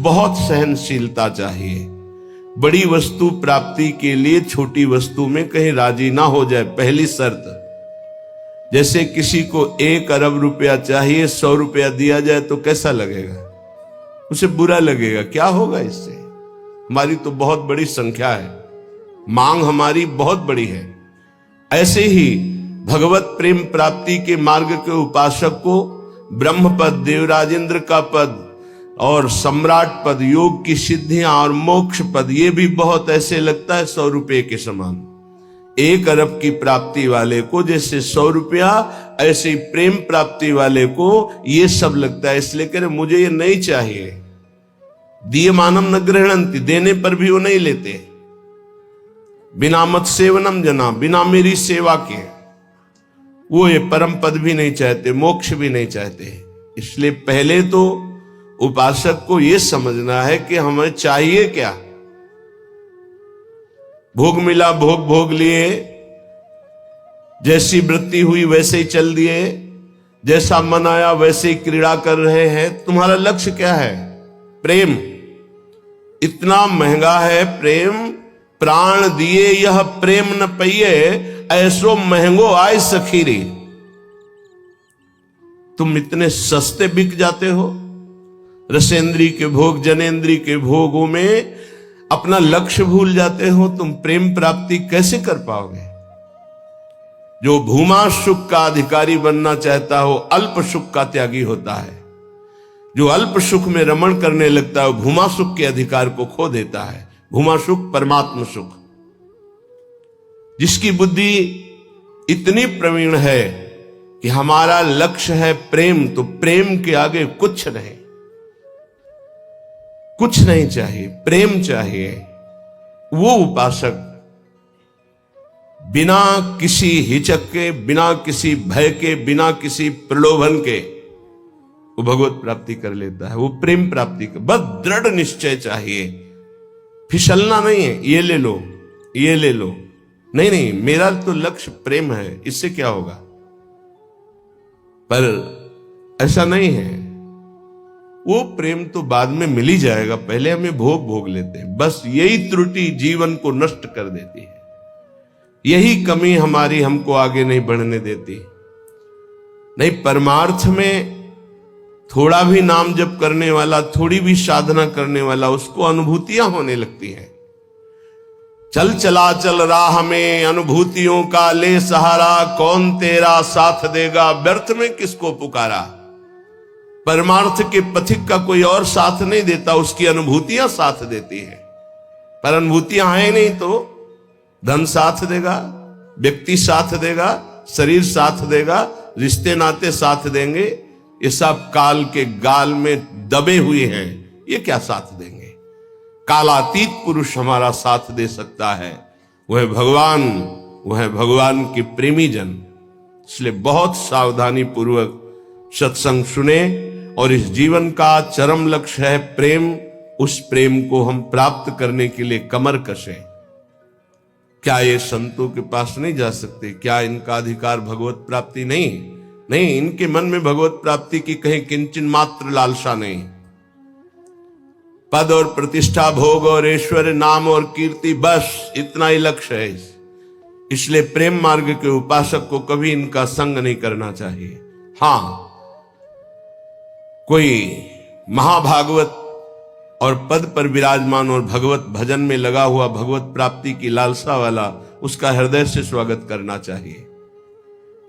बहुत सहनशीलता चाहिए। बड़ी वस्तु प्राप्ति के लिए छोटी वस्तु में कहीं राजी ना हो जाए, पहली शर्त। जैसे किसी को 1 अरब रुपया चाहिए, 100 रुपया दिया जाए तो कैसा लगेगा? उसे बुरा लगेगा। क्या होगा इससे? हमारी तो बहुत बड़ी संख्या है, मांग हमारी बहुत बड़ी है। ऐसे ही भगवत प्रेम प्राप्ति के मार्ग के उपासक को ब्रह्म पद, देवराजेंद्र का पद और सम्राट पद, योग की सिद्धियां और मोक्ष पद, ये भी बहुत ऐसे लगता है 100 रुपये के समान। 1 अरब की प्राप्ति वाले को जैसे 100 रुपया, ऐसे ही प्रेम प्राप्ति वाले को ये सब लगता है। इसलिए कह रहे मुझे ये नहीं चाहिए। दीयमानम न गृह्णन्ति, देने पर भी वो नहीं लेते। बिना मत सेवनम जना, बिना मेरी सेवा के वो ये परम पद भी नहीं चाहते, मोक्ष भी नहीं चाहते। इसलिए पहले तो उपासक को यह समझना है कि हमें चाहिए क्या। भोग मिला, भोग भोग लिए, जैसी वृत्ति हुई वैसे ही चल दिए, जैसा मन आया वैसे ही क्रीड़ा कर रहे हैं। तुम्हारा लक्ष्य क्या है? प्रेम। इतना महंगा है प्रेम, प्राण दिए यह प्रेम न पइए, ऐसो महंगो आय सखीरी। तुम इतने सस्ते बिक जाते हो। रसेंद्री के भोग, जनेन्द्री के भोगों में अपना लक्ष्य भूल जाते हो। तुम प्रेम प्राप्ति कैसे कर पाओगे? जो भूमा सुख का अधिकारी बनना चाहता हो, अल्प सुख का त्यागी होता है। जो अल्प सुख में रमण करने लगता है, भूमा सुख के अधिकार को खो देता है। भूमा सुख परमात्म सुख। जिसकी बुद्धि इतनी प्रवीण है कि हमारा लक्ष्य है प्रेम, तो प्रेम के आगे कुछ नहीं, कुछ नहीं चाहिए, प्रेम चाहिए। वो उपासक बिना किसी हिचक के, बिना किसी भय के, बिना किसी प्रलोभन के वो भगवत प्राप्ति कर लेता है। वो प्रेम प्राप्ति का बस दृढ़ निश्चय चाहिए। फिसलना नहीं है, ये ले लो, ये ले लो, नहीं नहीं, मेरा तो लक्ष्य प्रेम है, इससे क्या होगा। पर ऐसा नहीं है। वो प्रेम तो बाद में मिल ही जाएगा, पहले हमें भोग भोग लेते हैं। बस यही त्रुटि जीवन को नष्ट कर देती है। यही कमी हमारी हमको आगे नहीं बढ़ने देती। नहीं, परमार्थ में थोड़ा भी नाम जप करने वाला, थोड़ी भी साधना करने वाला, उसको अनुभूतियां होने लगती हैं। चल चला चल राह में अनुभूतियों का ले सहारा, कौन तेरा साथ देगा, व्यर्थ में किसको पुकारा। परमार्थ के पथिक का कोई और साथ नहीं देता, उसकी अनुभूतियां साथ देती है। पर अनुभूतियां हैं नहीं तो धन साथ देगा, व्यक्ति साथ देगा, शरीर साथ देगा, रिश्ते नाते साथ देंगे। ये सब काल के गाल में दबे हुए हैं, ये क्या साथ देंगे। कालातीत पुरुष हमारा साथ दे सकता है, वह भगवान, वह भगवान के प्रेमी जन। इसलिए बहुत सावधानी पूर्वक सत्संग सुने और इस जीवन का चरम लक्ष्य है प्रेम। उस प्रेम को हम प्राप्त करने के लिए कमर कसें। क्या ये संतों के पास नहीं जा सकते? क्या इनका अधिकार भगवत प्राप्ति नहीं? नहीं, इनके मन में भगवत प्राप्ति की कहीं किंचन मात्र लालसा नहीं। पद और प्रतिष्ठा, भोग और ऐश्वर्य, नाम और कीर्ति, बस इतना ही लक्ष्य है। इसलिए प्रेम मार्ग के उपासक को कभी इनका संग नहीं करना चाहिए। हां, कोई महाभागवत और पद पर विराजमान और भगवत भजन में लगा हुआ, भगवत प्राप्ति की लालसा वाला, उसका हृदय से स्वागत करना चाहिए।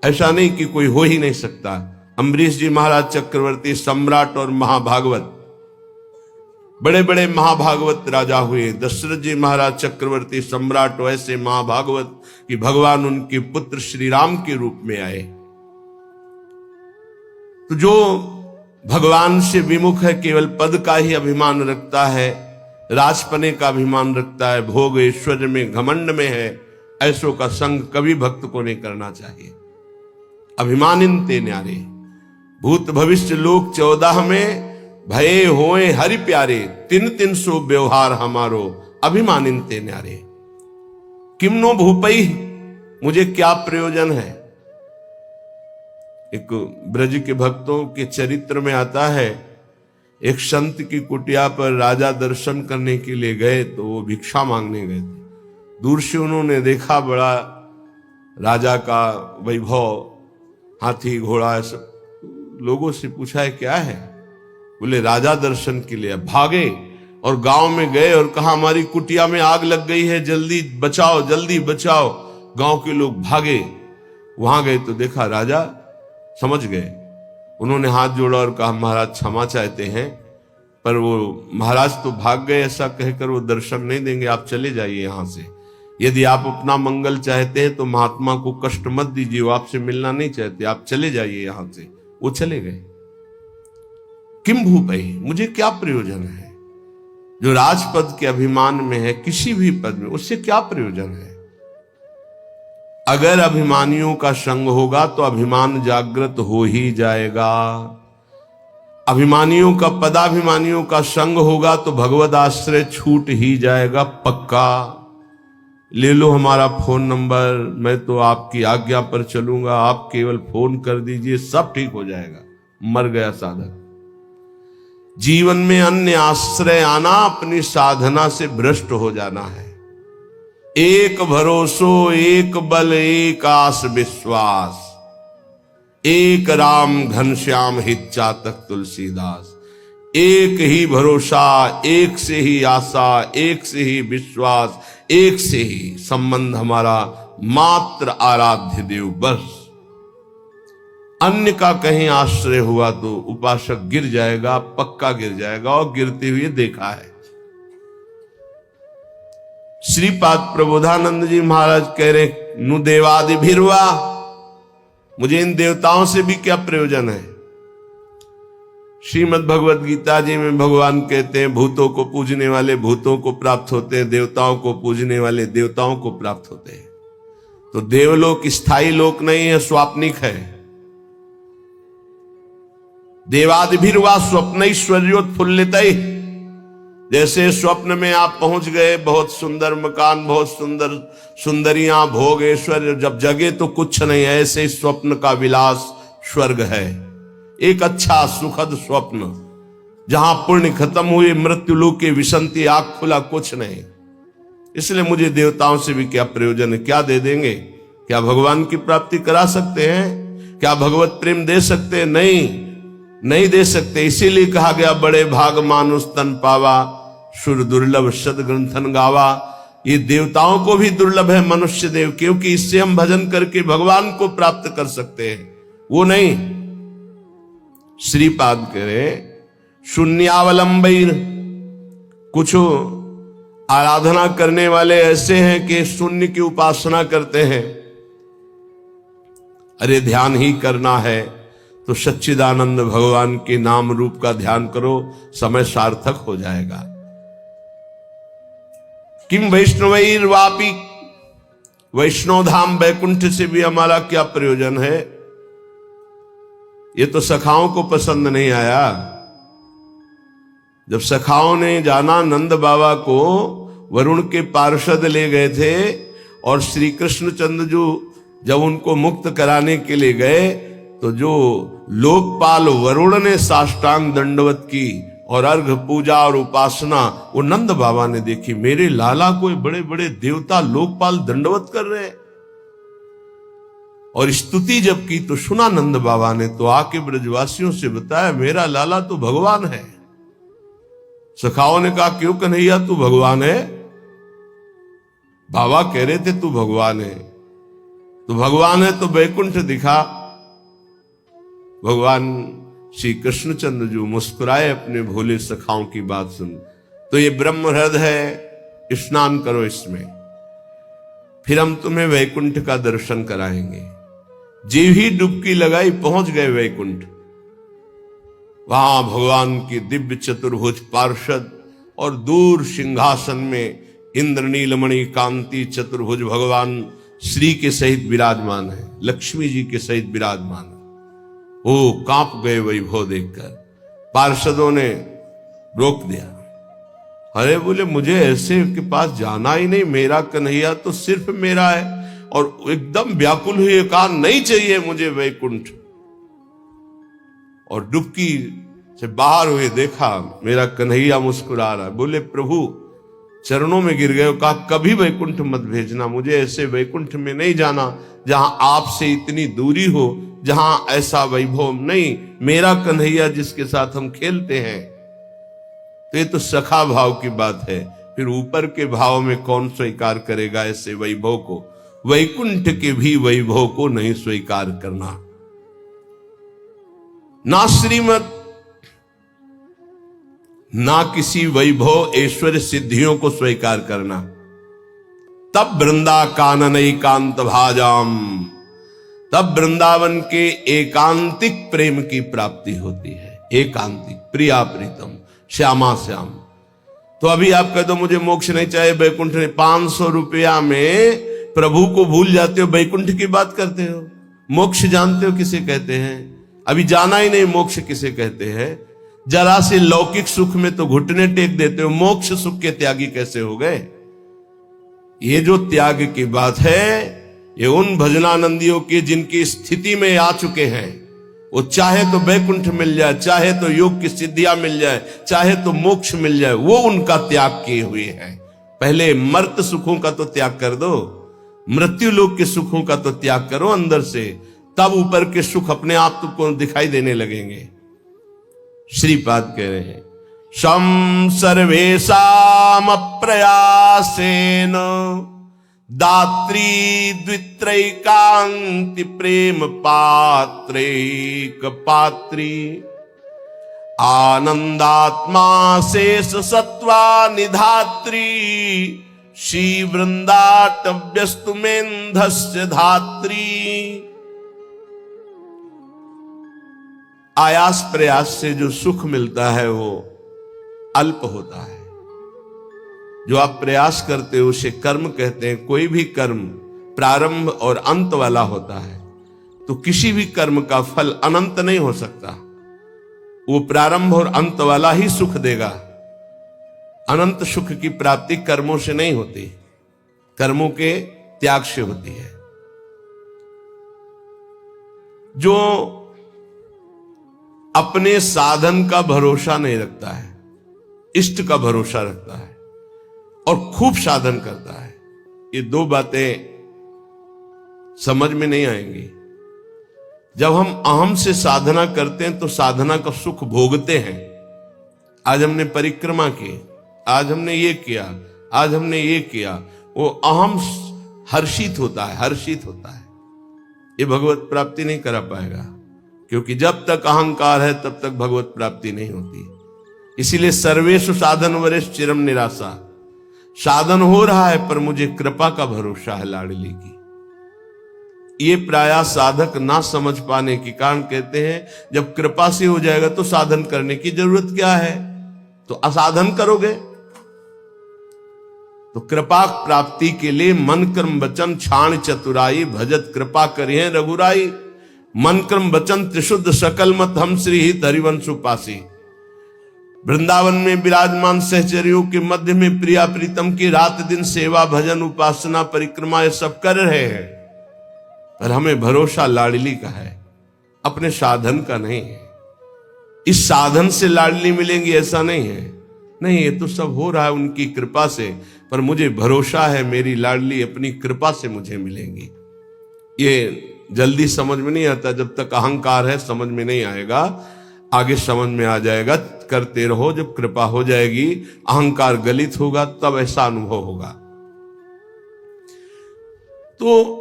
ऐसा नहीं कि कोई हो ही नहीं सकता। अम्बरीश जी महाराज चक्रवर्ती, सम्राट और महाभागवत, बड़े बड़े महाभागवत राजा हुए। दशरथ जी महाराज चक्रवर्ती, सम्राट, ऐसे महाभागवत कि भगवान उनके पुत्र श्री राम के रूप में आए। तो जो भगवान से विमुख है, केवल पद का ही अभिमान रखता है, राजपने का अभिमान रखता है, भोग ऐश्वर्य में घमंड में है, ऐसों का संग कभी भक्त को नहीं करना चाहिए। अभिमानिन ते न्यारे, भूत भविष्य लोक 14 में भये होए हरि प्यारे, 300 व्यवहार हमारो, अभिमानिन ते न्यारे। किमनो भूपई, मुझे क्या प्रयोजन है। एक ब्रज के भक्तों के चरित्र में आता है, एक संत की कुटिया पर राजा दर्शन करने के लिए गए तो वो भिक्षा मांगने गए थे। दूर से उन्होंने देखा बड़ा राजा का वैभव, हाथी घोड़ा सब। लोगों से पूछा है क्या है? बोले राजा दर्शन के लिए। भागे और गांव में गए और कहा हमारी कुटिया में आग लग गई है, जल्दी बचाओ जल्दी बचाओ। गांव के लोग भागे, वहां गए तो देखा राजा समझ गए। उन्होंने हाथ जोड़ा और कहा महाराज क्षमा चाहते हैं, पर वो महाराज तो भाग गए, ऐसा कहकर वो दर्शन नहीं देंगे, आप चले जाइए यहां से। यदि आप अपना मंगल चाहते हैं तो महात्मा को कष्ट मत दीजिए, वो आपसे मिलना नहीं चाहते, आप चले जाइए यहां से। वो चले गए। किम भूपहि, मुझे क्या प्रयोजन है? जो राजपद के अभिमान में है, किसी भी पद में, उससे क्या प्रयोजन है? अगर अभिमानियों का संग होगा तो अभिमान जागृत हो ही जाएगा। अभिमानियों का, पदाभिमानियों का संग होगा तो भगवद आश्रय छूट ही जाएगा पक्का। ले लो हमारा फोन नंबर, मैं तो आपकी आज्ञा पर चलूंगा, आप केवल फोन कर दीजिए, सब ठीक हो जाएगा। मर गया साधक। जीवन में अन्य आश्रय आना अपनी साधना से भ्रष्ट हो जाना है। एक भरोसो एक बल एक आस विश्वास, एक राम घनश्याम हित चातक तुलसीदास। एक ही भरोसा, एक से ही आशा, एक से ही विश्वास, एक से ही संबंध हमारा मात्र आराध्य देव बस। अन्य का कहीं आश्रय हुआ तो उपासक गिर जाएगा, पक्का गिर जाएगा, और गिरते हुए देखा है। श्रीपाद प्रबोधानंद जी महाराज कह रहे, नु देवादि भिरवा, मुझे इन देवताओं से भी क्या प्रयोजन है? श्रीमद् भगवत गीता जी में भगवान कहते हैं भूतों को पूजने वाले भूतों को प्राप्त होते हैं, देवताओं को पूजने वाले देवताओं को प्राप्त होते हैं। तो देवलोक स्थायी लोक नहीं है, स्वाप्निक है। देवादिभिर्वा स्वप्नैश्वर्योत्फुल्लित। जैसे स्वप्न में आप पहुंच गए, बहुत सुंदर मकान, बहुत सुंदर सुंदरियां, भोग ऐश्वर्य, जब जगे तो कुछ नहीं है। ऐसे स्वप्न का विलास स्वर्ग है, एक अच्छा सुखद स्वप्न, जहां पुण्य खत्म हुए, मृत्यु लोक के विसंति, आग खुला, कुछ नहीं। इसलिए मुझे देवताओं से भी क्या प्रयोजन है? क्या दे देंगे? क्या भगवान की प्राप्ति करा सकते हैं? क्या भगवत प्रेम दे सकते हैं? नहीं दे सकते। इसीलिए कहा गया बड़े भाग मानुष तन पावा, सुर दुर्लभ सद ग्रंथन गावा। ये देवताओं को भी दुर्लभ है मनुष्य देव, क्योंकि इससे हम भजन करके भगवान को प्राप्त कर सकते हैं, वो नहीं। श्रीपाद करे शून्यावलंबीर, कुछ आराधना करने वाले ऐसे हैं कि शून्य की उपासना करते हैं। अरे ध्यान ही करना है तो सच्चिदानंद भगवान के नाम रूप का ध्यान करो, समय सार्थक हो जाएगा। किम वैष्णवैर वापी, वैष्णव धाम वैकुंठ से भी हमारा क्या प्रयोजन है? ये तो सखाओं को पसंद नहीं आया। जब सखाओं ने जाना, नंद बाबा को वरुण के पार्षद ले गए थे, और श्री कृष्णचंद्र जो जब उनको मुक्त कराने के लिए गए, तो जो लोकपाल वरुण ने साष्टांग दंडवत की और अर्घ पूजा और उपासना वो नंद बाबा ने देखी। मेरे लाला को बड़े बड़े देवता लोकपाल दंडवत कर रहे हैं। और स्तुति जब की तो सुना नंद बाबा ने, तो आके ब्रजवासियों से बताया मेरा लाला तो भगवान है। सखाओं ने कहा क्यों कन्हैया तू भगवान है? बाबा कह रहे थे तू भगवान है। तो भगवान है तो वैकुंठ दिखा। भगवान श्री कृष्णचंद्र जो मुस्कुराए अपने भोले सखाओं की बात सुन, तो ये ब्रह्म हृदय है, स्नान करो इसमें, फिर हम तुम्हें वैकुंठ का दर्शन कराएंगे। जीव ही डुबकी लगाई, पहुंच गए वैकुंठ। वहां भगवान की दिव्य चतुर्भुज पार्षद और दूर सिंहासन में इंद्र नीलमणि कांति चतुर्भुज भगवान श्री के सहित विराजमान है, लक्ष्मी जी के सहित विराजमान है। वो कांप गए वैभव देखकर। पार्षदों ने रोक दिया। अरे बोले मुझे ऐसे के पास जाना ही नहीं, मेरा कन्हैया तो सिर्फ मेरा है। और एकदम व्याकुल हुए कहा नहीं चाहिए मुझे वैकुंठ। और डुबकी से बाहर हुए, देखा मेरा कन्हैया मुस्कुरा रहा है। बोले प्रभु चरणों में गिर गए, कहा कभी वैकुंठ मत भेजना, मुझे ऐसे वैकुंठ में नहीं जाना जहां आपसे इतनी दूरी हो, जहां ऐसा वैभव नहीं। मेरा कन्हैया जिसके साथ हम खेलते हैं। तो ये तो सखा भाव की बात है, फिर ऊपर के भाव में कौन स्वीकार करेगा ऐसे वैभव को? वैकुंठ के भी वैभव को नहीं स्वीकार करना, ना श्रीमत, ना किसी वैभव ऐश्वर्य सिद्धियों को स्वीकार करना। तब वृंदा कानन एकांत भाजाम, तब वृंदावन के एकांतिक प्रेम की प्राप्ति होती है। एकांतिक, प्रिया प्रीतम, श्यामा श्याम। तो अभी आप कहते हो मुझे मोक्ष नहीं चाहिए, वैकुंठ नहीं, 500 रुपया में प्रभु को भूल जाते हो, वैकुंठ की बात करते हो। मोक्ष जानते हो किसे कहते हैं? अभी जाना ही नहीं मोक्ष किसे कहते हैं। जरा से लौकिक सुख में तो घुटने टेक देते हो, मोक्ष सुख के त्यागी कैसे हो गए? ये जो त्याग की बात है, ये उन भजनानंदियों की जिनकी स्थिति में आ चुके हैं। वो चाहे तो वैकुंठ मिल जाए, चाहे तो योग की सिद्धियां मिल जाए, चाहे तो मोक्ष मिल जाए, वो उनका त्याग किए हुए हैं। पहले मर्त सुखों का तो त्याग कर दो, मृत्यु लोक के सुखों का तो त्याग करो अंदर से, तब ऊपर के सुख अपने आप तुमको दिखाई देने लगेंगे। श्रीपाद कह रहे हैं शम सर्वेशाम अप्रयासेन दात्री द्वित्रैकांति प्रेम पात्रैक पात्री आनंदात्मा शेष सत्वा निधात्री श्री वृंदाटव्यस्तु मेन्धस्य धात्री। आयास प्रयास से जो सुख मिलता है वो अल्प होता है। जो आप प्रयास करते हो उसे कर्म कहते हैं। कोई भी कर्म प्रारंभ और अंत वाला होता है, तो किसी भी कर्म का फल अनंत नहीं हो सकता। वो प्रारंभ और अंत वाला ही सुख देगा। अनंत सुख की प्राप्ति कर्मों से नहीं होती, कर्मों के त्याग से होती है। जो अपने साधन का भरोसा नहीं रखता है, इष्ट का भरोसा रखता है और खूब साधन करता है, ये दो बातें समझ में नहीं आएंगी। जब हम अहम से साधना करते हैं तो साधना का सुख भोगते हैं। आज हमने परिक्रमा की, आज हमने ये किया, आज हमने ये किया, वो अहम हर्षित होता है, हर्षित होता है। ये भगवत प्राप्ति नहीं करा पाएगा, क्योंकि जब तक अहंकार है तब तक भगवत प्राप्ति नहीं होती। इसीलिए सर्वेषु साधन वरेश चिरम निराशा। साधन हो रहा है पर मुझे कृपा का भरोसा है लाडली की। ये प्रायः साधक ना समझ पाने के कारण कहते हैं जब कृपा से हो जाएगा तो साधन करने की जरूरत क्या है, तो असाधन करोगे। तो कृपा प्राप्ति के लिए मन कर्म वचन छाण चतुराई भजत कृपा करिए रघुराई। मन कर्म वचन त्रिशुद्ध सकल मत हम श्री हित हरिवंश उपासी। वृंदावन में विराजमान सहचर्यों के मध्य में प्रिया प्रीतम की रात दिन सेवा भजन उपासना परिक्रमा ये सब कर रहे हैं, पर हमें भरोसा लाडली का है, अपने साधन का नहीं है। इस साधन से लाडली मिलेंगी ऐसा नहीं है, नहीं, ये तो सब हो रहा है उनकी कृपा से, पर मुझे भरोसा है मेरी लाडली अपनी कृपा से मुझे मिलेंगी। ये जल्दी समझ में नहीं आता, जब तक अहंकार है समझ में नहीं आएगा, आगे समझ में आ जाएगा। करते रहो, जब कृपा हो जाएगी, अहंकार गलित होगा, तब ऐसा अनुभव होगा। तो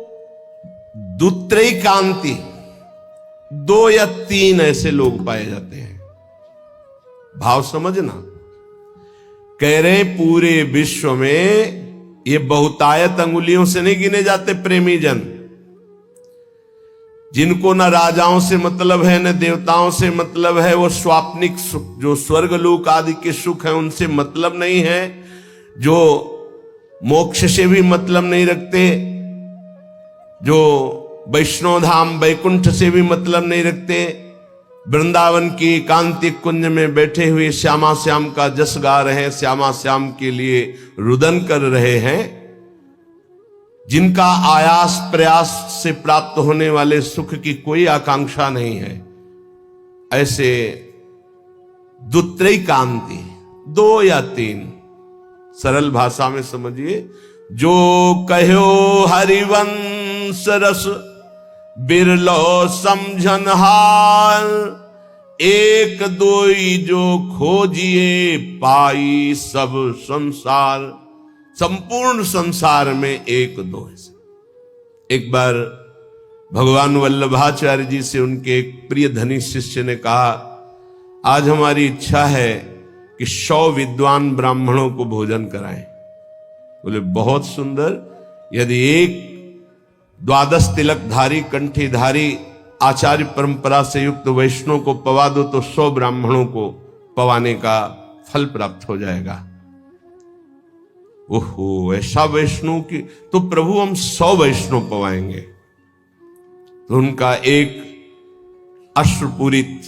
दुत्रैकांति, 2 या 3 ऐसे लोग पाए जाते हैं। भाव समझना, कह रहे पूरे विश्व में ये बहुतायत अंगुलियों से नहीं गिने जाते प्रेमी जन, जिनको न राजाओं से मतलब है न देवताओं से मतलब है। वो स्वाप्निक सुख जो स्वर्गलोक आदि के सुख है उनसे मतलब नहीं है, जो मोक्ष से भी मतलब नहीं रखते, जो वैष्णव धाम वैकुंठ से भी मतलब नहीं रखते, वृंदावन की एकांतिक कुंज में बैठे हुए श्यामा श्याम का जस गा रहे हैं, श्यामा श्याम के लिए रुदन कर रहे हैं, जिनका आयास प्रयास से प्राप्त होने वाले सुख की कोई आकांक्षा नहीं है, ऐसे दुत्रैकांति, 2 या 3, सरल भाषा में समझिए। जो कहो हरिवंश रस बिरलो समझन हार, एक दोई जो खोजिए पाई सब संसार। संपूर्ण संसार में एक दो है। एक बार भगवान वल्लभाचार्य जी से उनके एक प्रिय धनी शिष्य ने कहा, आज हमारी इच्छा है कि 100 विद्वान ब्राह्मणों को भोजन कराएं। बोले बहुत सुंदर, यदि एक 12 तिलकधारी कंठीधारी आचार्य परंपरा से युक्त वैष्णव को पवा दो तो 100 ब्राह्मणों को पवाने का फल प्राप्त हो जाएगा। ओहो, ऐसा वैष्णव की तो प्रभु हम 100 वैष्णव पवाएंगे। तो उनका एक अश्रुपूरित,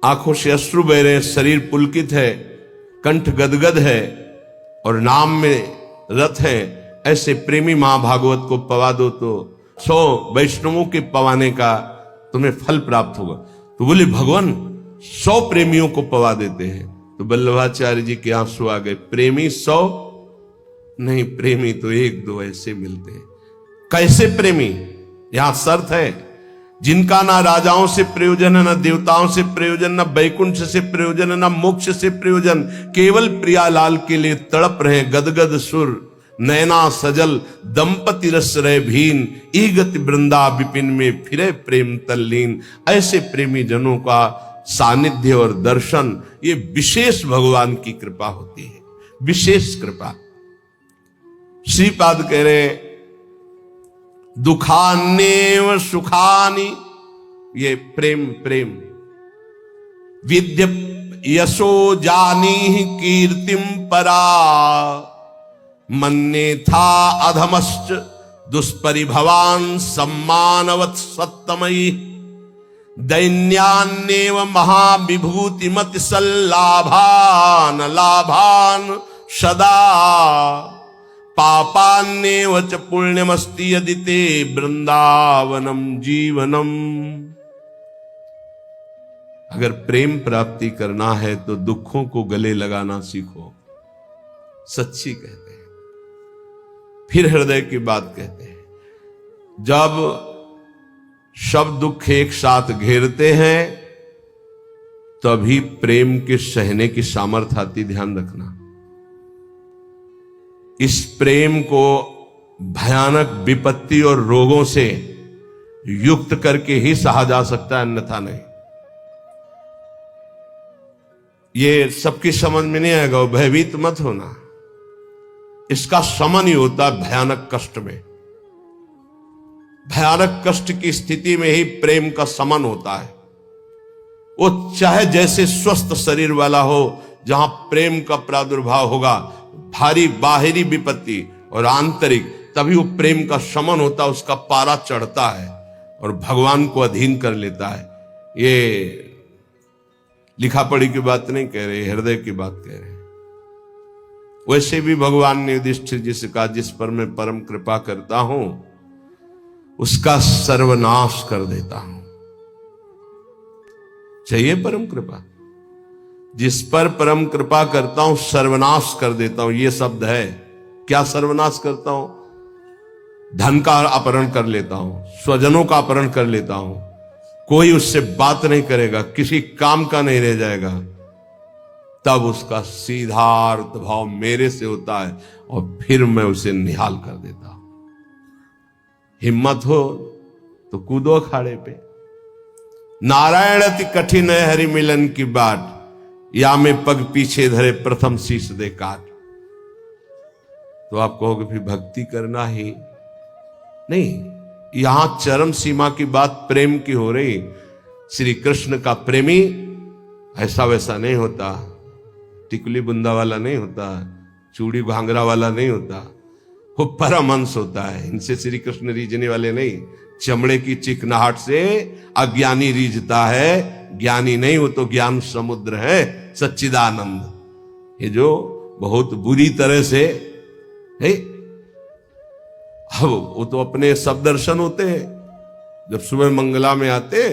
आंखों से अश्रु बह रहे, शरीर पुलकित है, कंठ गदगद है और नाम में रत है, ऐसे प्रेमी महाभागवत को पवा दो तो 100 वैष्णवों के पवाने का तुम्हें फल प्राप्त होगा। तो बोले भगवान 100 प्रेमियों को पवा देते हैं। तो वल्लभाचार्य जी के आंसू आ गए। प्रेमी 100 नहीं, प्रेमी तो 1-2 ऐसे मिलते हैं। कैसे प्रेमी? यहां शर्त है, जिनका ना राजाओं से प्रयोजन है, ना देवताओं से प्रयोजन, ना बैकुंठ से प्रयोजन है, ना मोक्ष से प्रयोजन, केवल प्रियालाल के लिए तड़प रहे गदगद सुर, नैना सजल दंपति रस रहे भीन, ई गति वृंदा विपिन में फिरे प्रेम तल्लीन। ऐसे प्रेमी जनों का सानिध्य और दर्शन, ये विशेष भगवान की कृपा होती है, विशेष कृपा। श्रीपाद कह रहे दुखान्येव सुखानि, ये प्रेम प्रेम। विद्य यशो जानी कीर्तिम परा, मन्ने था अधमश्च दुष्परिभवान सम्मानवत् सत्तमयी। दैन्यान्येव महाविभूतिमति सल्लाभान लाभान सदा, पापान्येव च पुण्यमस्ति यदि ते वृंदावनम जीवनम। अगर प्रेम प्राप्ति करना है तो दुखों को गले लगाना सीखो, सच्ची कहते हैं। फिर हृदय की बात कहते हैं। जब सब दुख एक साथ घेरते हैं तभी प्रेम के सहने की सामर्थ्य आती, ध्यान रखना। इस प्रेम को भयानक विपत्ति और रोगों से युक्त करके ही सहा जा सकता है, अन्यथा नहीं। ये सबकी समझ में नहीं आएगा, भयभीत मत होना। इसका समन ही होता है भयानक कष्ट में। भयानक कष्ट की स्थिति में ही प्रेम का समन होता है। वो चाहे जैसे स्वस्थ शरीर वाला हो, जहां प्रेम का प्रादुर्भाव होगा, भारी बाहरी विपत्ति और आंतरिक, तभी वो प्रेम का समन होता है, उसका पारा चढ़ता है और भगवान को अधीन कर लेता है। ये लिखा पढ़ी की बात नहीं कह रहे, हृदय की बात कह रहे हैं। वैसे भी भगवान ने युधिष्ठिर जी से कहा, जिस पर मैं परम कृपा करता हूं उसका सर्वनाश कर देता हूं। चाहिए परम कृपा? जिस पर परम कृपा करता हूं सर्वनाश कर देता हूं, ये शब्द है। क्या सर्वनाश करता हूं? धन का अपहरण कर लेता हूं, स्वजनों का अपहरण कर लेता हूं, कोई उससे बात नहीं करेगा, किसी काम का नहीं रह जाएगा। तब उसका सीधार्थ भाव मेरे से होता है और फिर मैं उसे निहाल कर देता हूं। हिम्मत हो तो कूदो अखाड़े पे। नारायण अति कठिन है हरि मिलन की बाट, या में पग पीछे धरे प्रथम शीश दे काट। तो आप कहोगे फिर भक्ति करना ही नहीं। यहां चरम सीमा की बात प्रेम की हो रही। श्री कृष्ण का प्रेमी ऐसा वैसा नहीं होता, टिकुली बुंदा वाला नहीं होता, चूड़ी घांगरा वाला नहीं होता, वो परमहंस होता है। इनसे श्री कृष्ण रीझने वाले नहीं। चमड़े की चिकनाहट से अज्ञानी रीझता है, ज्ञानी नहीं, वो तो ज्ञान समुद्र है, सच्चिदानंद। ये जो बहुत बुरी तरह से है, वो तो अपने सब दर्शन होते हैं। जब सुबह मंगला में आते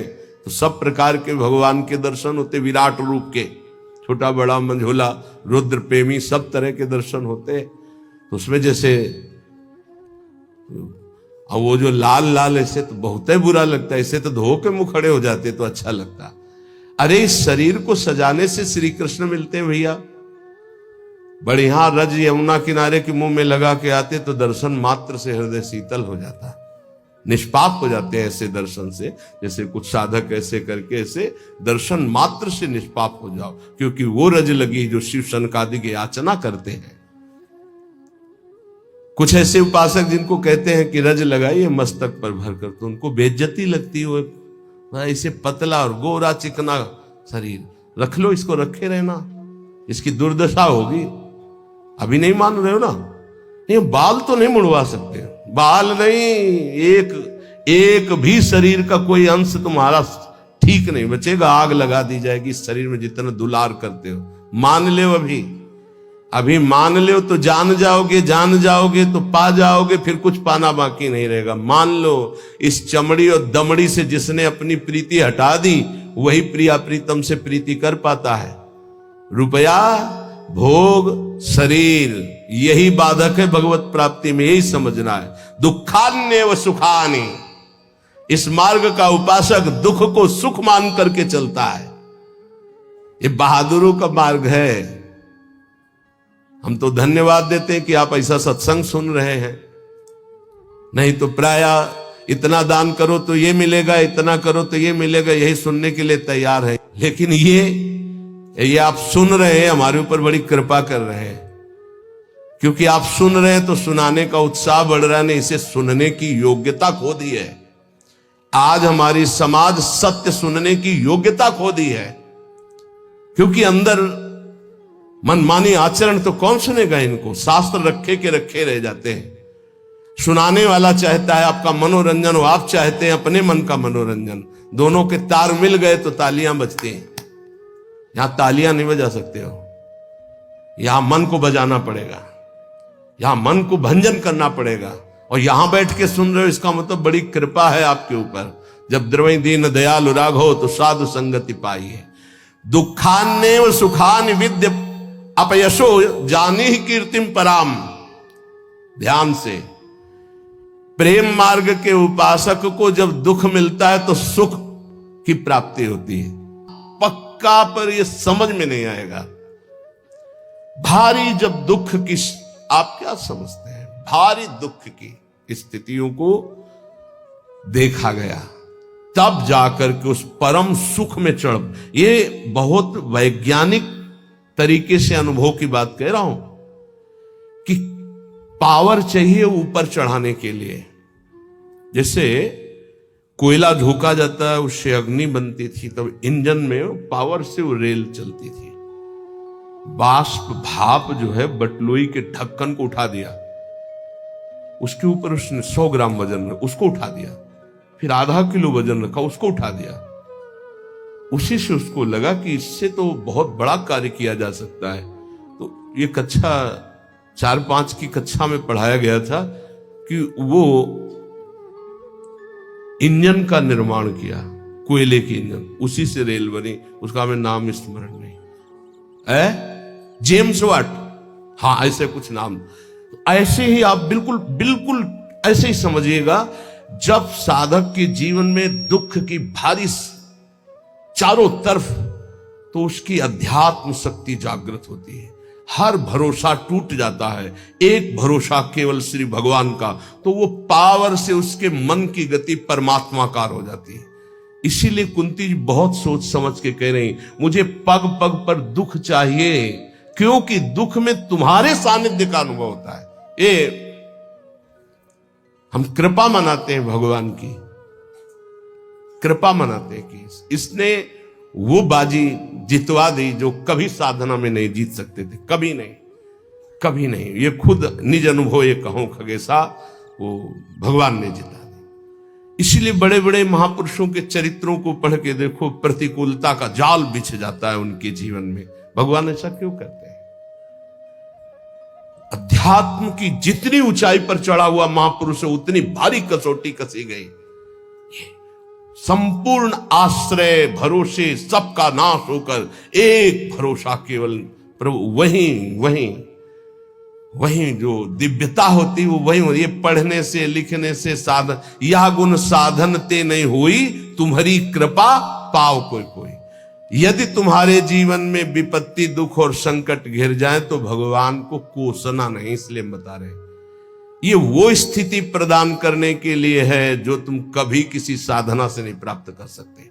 तो सब प्रकार के भगवान के दर्शन होते, विराट रूप के, छोटा बड़ा मंझोला रुद्र प्रेमी सब तरह के दर्शन होते। तो उसमें जैसे अब वो जो लाल लाल ऐसे तो बहुत ही बुरा लगता है, ऐसे तो धो के मुंह खड़े हो जाते तो अच्छा लगता। अरे इस शरीर को सजाने से श्री कृष्ण मिलते हैं भैया। बढ़िया रज यमुना किनारे के मुंह में लगा के आते तो दर्शन मात्र से हृदय शीतल हो जाता, निष्पाप हो जाते हैं ऐसे दर्शन से। जैसे कुछ साधक ऐसे करके ऐसे दर्शन मात्र से निष्पाप हो जाओ, क्योंकि वो रज लगी जो शिव शनकादि की याचना करते हैं। कुछ ऐसे उपासक जिनको कहते हैं कि रज लगाइए मस्तक पर भरकर, तो उनको बेइज्जती लगती है। ऐसे पतला और गोरा चिकना शरीर रख लो, इसको रखे रहना, इसकी दुर्दशा होगी। अभी नहीं मान रहे हो ना? नहीं, बाल तो नहीं मुड़वा सकते, बाल नहीं, एक भी शरीर का कोई अंश तुम्हारा ठीक नहीं बचेगा, आग लगा दी जाएगी इस शरीर में जितना दुलार करते हो। मान ले अभी मान लो तो जान जाओगे तो पा जाओगे, फिर कुछ पाना बाकी नहीं रहेगा। मान लो इस चमड़ी और दमड़ी से जिसने अपनी प्रीति हटा दी वही प्रिया प्रीतम से प्रीति कर पाता है। रुपया, भोग, शरीर यही बाधक है भगवत प्राप्ति में, यही समझना है। दुखान्य व सुखानि, इस मार्ग का उपासक दुख को सुख मान करके चलता है। ये बहादुरों का मार्ग है। हम तो धन्यवाद देते हैं कि आप ऐसा सत्संग सुन रहे हैं, नहीं तो प्राय इतना दान करो तो ये मिलेगा, इतना करो तो ये मिलेगा, यही सुनने के लिए तैयार है। लेकिन ये आप सुन रहे हैं, हमारे ऊपर बड़ी कृपा कर रहे हैं, क्योंकि आप सुन रहे हैं तो सुनाने का उत्साह बढ़ रहा है, नहीं इसे सुनने की योग्यता खो दी है। आज हमारी समाज सत्य सुनने की योग्यता खो दी है, क्योंकि अंदर मनमानी आचरण तो कौन सुनेगा इनको। शास्त्र रखे के रखे रह जाते हैं। सुनाने वाला चाहता है आपका मनोरंजन, और आप चाहते हैं अपने मन का मनोरंजन। दोनों के तार मिल गए तो तालियां बजती हैं। यहां तालियां नहीं बजा सकते हो, यहां मन को बजाना पड़ेगा, यहां मन को भंजन करना पड़ेगा। और यहां बैठ के सुन रहे हो, इसका मतलब बड़ी कृपा है आपके ऊपर। जब द्रवई दीन दयालु राघो तो साधु संगति पाइए। दुखान्येव सुखानि विद्य अपयशो जानी ही कीर्तिम पराम। ध्यान से, प्रेम मार्ग के उपासक को जब दुख मिलता है तो सुख की प्राप्ति होती है। पक्का पर यह समझ में नहीं आएगा। भारी जब दुख की, आप क्या समझते हैं, भारी दुख की स्थितियों को देखा गया, तब जाकर के उस परम सुख में चढ़। ये बहुत वैज्ञानिक तरीके से अनुभव की बात कह रहा हूं कि पावर चाहिए ऊपर चढ़ाने के लिए। जैसे कोयला झोंका जाता है, उससे अग्नि बनती थी, तब इंजन में पावर से वो रेल चलती थी। बाष्प भाप जो है बटलोई के ढक्कन को उठा दिया, उसके ऊपर उसने 100 ग्राम वजन उसको उठा दिया, फिर आधा किलो वजन रखा उसको उठा दिया। उसी से उसको लगा कि इससे तो बहुत बड़ा कार्य किया जा सकता है। तो ये कक्षा 4-5 की कक्षा में पढ़ाया गया था कि वो इंजन का निर्माण किया, कोयले की इंजन, उसी से रेल बनी। उसका हमें नाम स्मरण नहीं है, जेम्स वाट, हाँ ऐसे कुछ नाम। ऐसे ही आप बिल्कुल ऐसे ही समझिएगा। जब साधक के जीवन में दुख की भारी चारों तरफ, तो उसकी अध्यात्म शक्ति जागृत होती है। हर भरोसा टूट जाता है, एक भरोसा केवल श्री भगवान का, तो वो पावर से उसके मन की गति परमात्माकार हो जाती है। इसीलिए कुंती जी बहुत सोच समझ के कह रही, मुझे पग पग पर दुख चाहिए, क्योंकि दुख में तुम्हारे सानिध्य का अनुभव होता है। ये हम कृपा मनाते हैं, भगवान की कृपा मनाते हैं कि इसने वो बाजी जितवा दी जो कभी साधना में नहीं जीत सकते थे, कभी नहीं। ये खुद निज अनुभव ये कहूं खगेशा, वो भगवान ने जिता दी। इसलिए बड़े बड़े महापुरुषों के चरित्रों को पढ़ के देखो, प्रतिकूलता का जाल बिछ जाता है उनके जीवन में। भगवान ऐसा क्यों करते हैं? अध्यात्म की जितनी ऊंचाई पर चढ़ा हुआ महापुरुष है, उतनी भारी कसौटी कसी गई। संपूर्ण आश्रय भरोसे सबका नाश होकर एक भरोसा केवल प्रभु, वही जो दिव्यता होती वो वही हो। ये पढ़ने से लिखने से साधन, यह गुण साधन ते नहीं हुई, तुम्हारी कृपा पाव कोई कोई। यदि तुम्हारे जीवन में विपत्ति दुख और संकट घिर जाए तो भगवान को कोसना नहीं, इसलिए बता रहे ये वो स्थिति प्रदान करने के लिए है जो तुम कभी किसी साधना से नहीं प्राप्त कर सकते।